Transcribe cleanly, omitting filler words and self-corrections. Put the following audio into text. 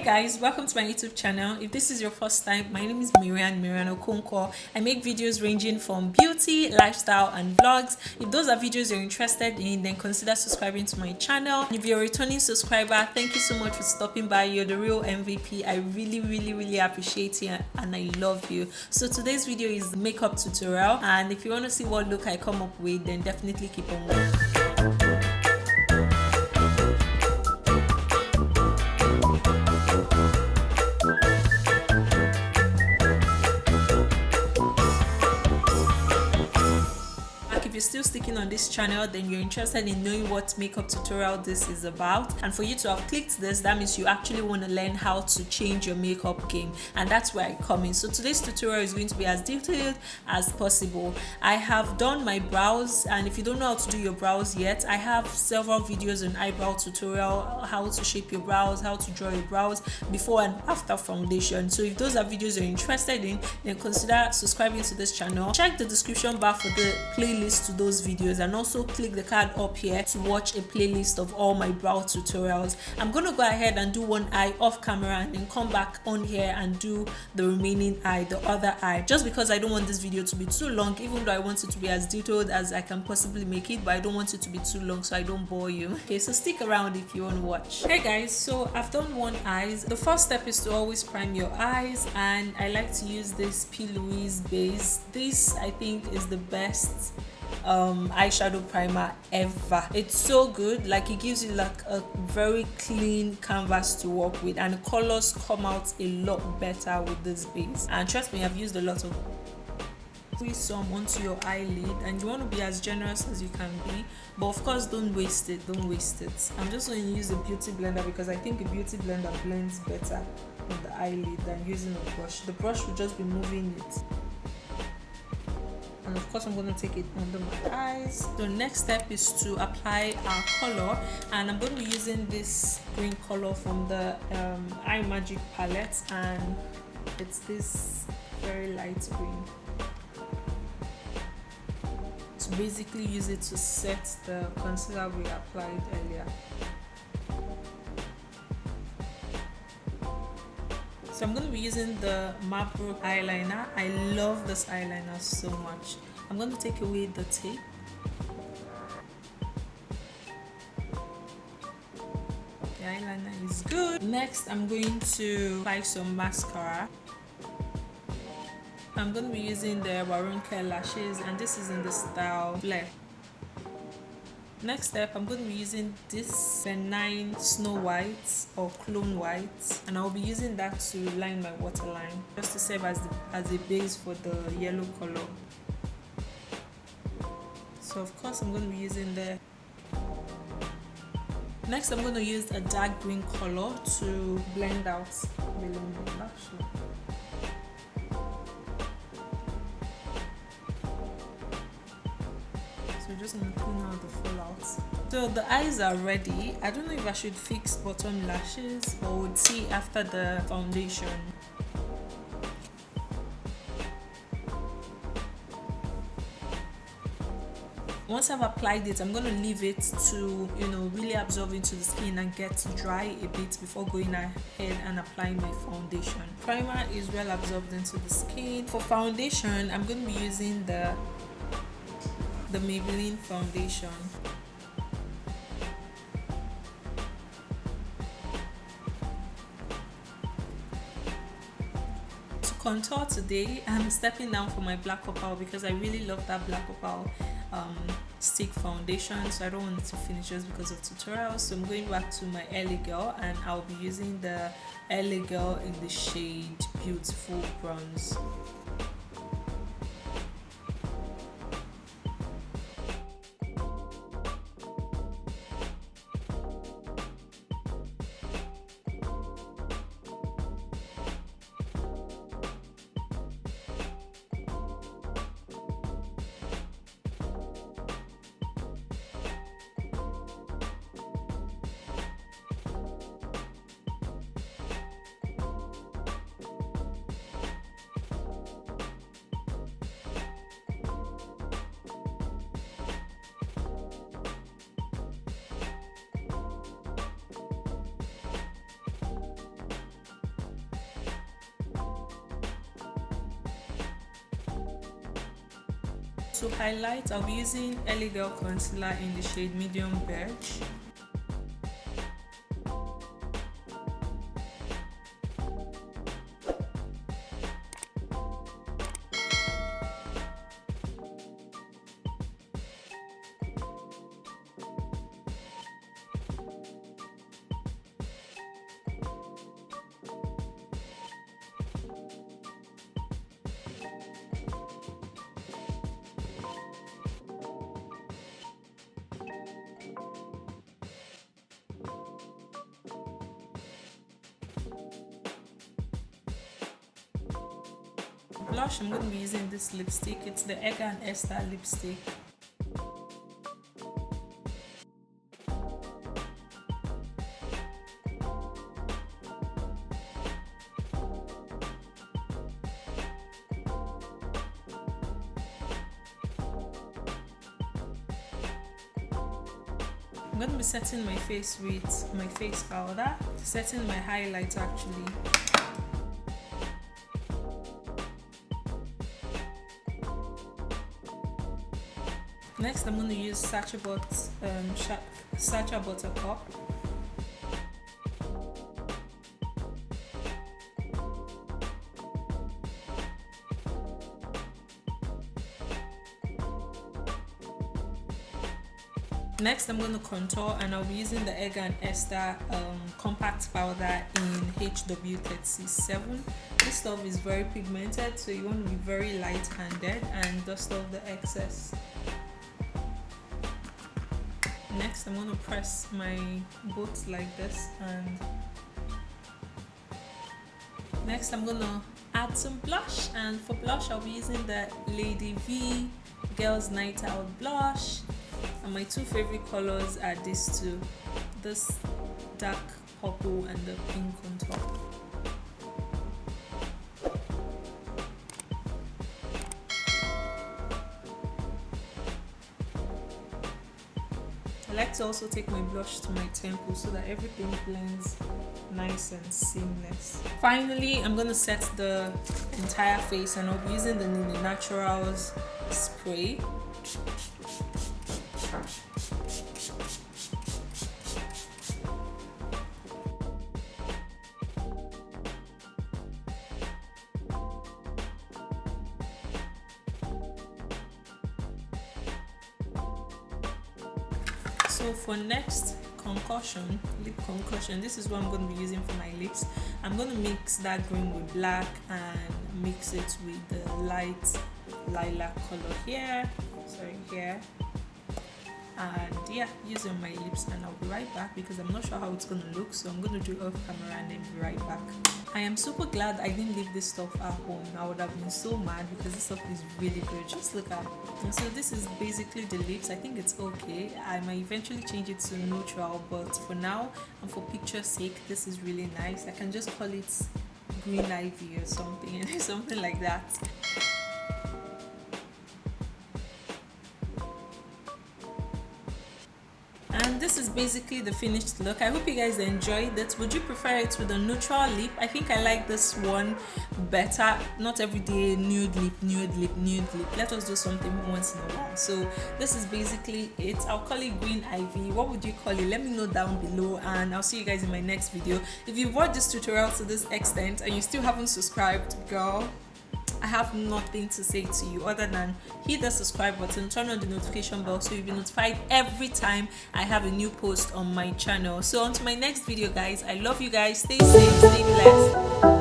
Guys, welcome to my YouTube channel. If this is your first time, my name is Maryann Okonkwo. I make videos ranging from beauty, lifestyle and vlogs. If those are videos you're interested in, then consider subscribing to my channel. If you're a returning subscriber, thank you so much for stopping by. You're the real MVP. I really appreciate you and I love you. So today's video is makeup tutorial, and if you want to see what look I come up with, then definitely keep on watching. If you're still sticking on this channel, then you're interested in knowing what makeup tutorial this is about, and for you to have clicked this, that means you actually want to learn how to change your makeup game, and that's where I come in. So today's tutorial is going to be as detailed as possible. I have done my brows, and if you don't know how to do your brows yet, I have several videos on eyebrow tutorial, how to shape your brows, how to draw your brows before and after foundation. So if those are videos you're interested in, then consider subscribing to this channel. Check the description bar for the playlist to those videos, and also click the card up here to watch a playlist of all my brow tutorials. I'm gonna go ahead and do one eye off camera and then come back on here and do the remaining eye, the other eye, just because I don't want this video to be too long, even though I want it to be as detailed as I can possibly make it, but I don't want it to be too long so I don't bore you. Okay, so stick around if you want to watch. Hey guys, so I've done one eye. The first step is to always prime your eyes, and I like to use this P. Louise base. This I think is the best eyeshadow primer ever. It's so good, like it gives you like a very clean canvas to work with, and the colors come out a lot better with this base. And trust me, I've used a lot of some onto your eyelid, and you want to be as generous as you can be, but of course don't waste it. I'm just going to use a beauty blender because I think a beauty blender blends better on the eyelid than using a brush. The brush will just be moving it. And of course I'm going to take it under my eyes. The next step is to apply our color, and I'm going to be using this green color from the Eye Magic palette, and it's this very light green. To basically use it to set the concealer we applied earlier. So I'm going to be using the MacBook eyeliner. I love this eyeliner so much. I'm going to take away the tape. The eyeliner is good. Next, I'm going to apply some mascara. I'm going to be using the Brazillian lashes, and this is in the style Flare. Next step, I'm going to be using this benign Snow White or Clone White, and I'll be using that to line my waterline, just to serve as a base for the yellow color. So of course I'm going to be using the... Next I'm going to use a dark green color to blend out below my lash. So we're just going to clean out the fallouts. So the eyes are ready. I don't know if I should fix bottom lashes, or we'll see after the foundation. Once I've applied it, I'm going to leave it to, really absorb into the skin and get dry a bit before going ahead and applying my foundation. Primer is well absorbed into the skin. For foundation, I'm going to be using the Maybelline foundation. To contour today, I'm stepping down for my black opal because I really love that black opal stick foundation, so I don't want it to finish just because of tutorials. So I'm going back to my LA Girl, and I'll be using the LA Girl in the shade Beautiful Bronze. to highlight, I'll be using LA Girl Concealer in the shade Medium Beige. Blush, I'm going to be using this lipstick. It's the Egg and Esther lipstick. I'm going to be setting my face with my face powder, setting my highlight actually. Next, I'm going to use Sacha Buttercup. Next, I'm going to contour, and I'll be using the Egg and Esther compact powder in HW37. This stuff is very pigmented, so you want to be very light-handed and dust off the excess. Next, I'm going to press my both like this, and next I'm going to add some blush, and for blush I'll be using the Lady V Girls Night Out blush, and my two favorite colors are these two, this dark purple and the pink on top. I like to also take my blush to my temple so that everything blends nice and seamless. Finally, I'm going to set the entire face, and I'll be using the Nina Naturals spray. So for next concoction, lip concoction, this is what I'm going to be using for my lips. I'm going to mix that green with black and mix it with the light lilac color here, and yeah, use it on my lips, and I'll be right back because I'm not sure how it's going to look, so I'm going to do it off camera and then be right back. I am super glad I didn't leave this stuff at home. I would have been so mad because this stuff is really good. Just look at it. And so this is basically the lips. I think it's okay. I might eventually change it to neutral, but for now and for picture's sake, this is really nice. I can just call it Green Ivy or something, something like that. And this is basically the finished look. I hope you guys enjoyed it. Would you prefer it with a neutral lip? I think I like this one better. Not every day nude lip. Let us do something once in a while. So this is basically it. I'll call it Green Ivy. What would you call it? Let me know down below, and I'll see you guys in my next video. If you've watched this tutorial to this extent and you still haven't subscribed, girl, I have nothing to say to you other than hit the subscribe button, turn on the notification bell so you'll be notified every time I have a new post on my channel. So on to my next video, guys. I love you guys. Stay safe, stay blessed.